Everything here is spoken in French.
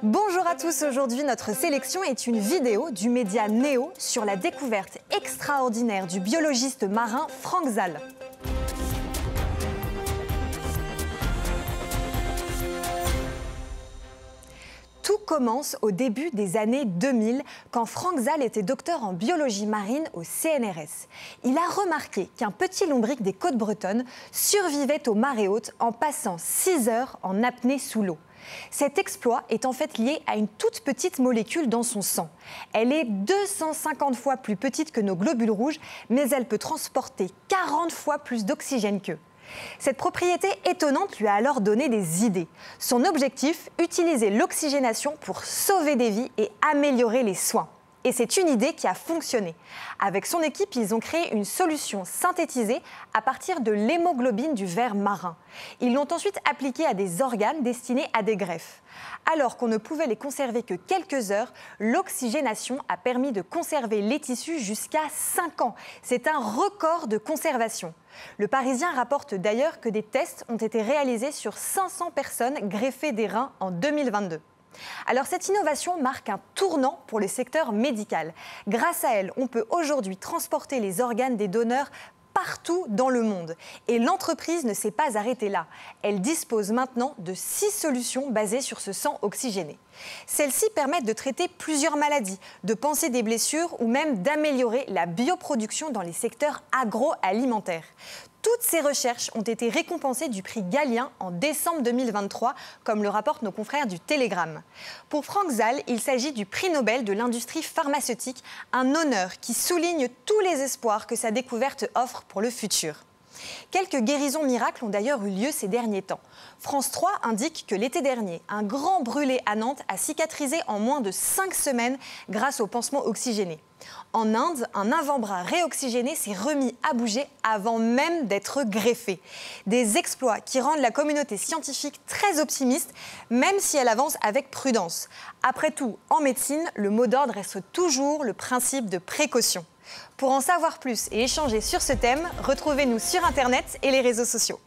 Bonjour à tous, aujourd'hui notre sélection est une vidéo du média Néo sur la découverte extraordinaire du biologiste marin Franck Zahl. Tout commence au début des années 2000, quand Franck Zahl était docteur en biologie marine au CNRS. Il a remarqué qu'un petit lombric des côtes bretonnes survivait aux marées hautes en passant 6 heures en apnée sous l'eau. Cet exploit est en fait lié à une toute petite molécule dans son sang. Elle est 250 fois plus petite que nos globules rouges, mais elle peut transporter 40 fois plus d'oxygène qu'eux. Cette propriété étonnante lui a alors donné des idées. Son objectif, utiliser l'oxygénation pour sauver des vies et améliorer les soins. Et c'est une idée qui a fonctionné. Avec son équipe, ils ont créé une solution synthétisée à partir de l'hémoglobine du ver marin. Ils l'ont ensuite appliquée à des organes destinés à des greffes. Alors qu'on ne pouvait les conserver que quelques heures, l'oxygénation a permis de conserver les tissus jusqu'à 5 ans. C'est un record de conservation. Le Parisien rapporte d'ailleurs que des tests ont été réalisés sur 500 personnes greffées des reins en 2022. Alors cette innovation marque un tournant pour le secteur médical. Grâce à elle, on peut aujourd'hui transporter les organes des donneurs partout dans le monde. Et l'entreprise ne s'est pas arrêtée là. Elle dispose maintenant de 6 solutions basées sur ce sang oxygéné. Celles-ci permettent de traiter plusieurs maladies, de panser des blessures ou même d'améliorer la bioproduction dans les secteurs agroalimentaires. Toutes ces recherches ont été récompensées du prix Galien en décembre 2023, comme le rapportent nos confrères du Télégramme. Pour Franck Zahl, il s'agit du prix Nobel de l'industrie pharmaceutique, un honneur qui souligne tous les espoirs que sa découverte offre pour le futur. Quelques guérisons miracles ont d'ailleurs eu lieu ces derniers temps. France 3 indique que l'été dernier, un grand brûlé à Nantes a cicatrisé en moins de 5 semaines grâce au pansement oxygéné. En Inde, un avant-bras réoxygéné s'est remis à bouger avant même d'être greffé. Des exploits qui rendent la communauté scientifique très optimiste, même si elle avance avec prudence. Après tout, en médecine, le mot d'ordre reste toujours le principe de précaution. Pour en savoir plus et échanger sur ce thème, retrouvez-nous sur Internet et les réseaux sociaux.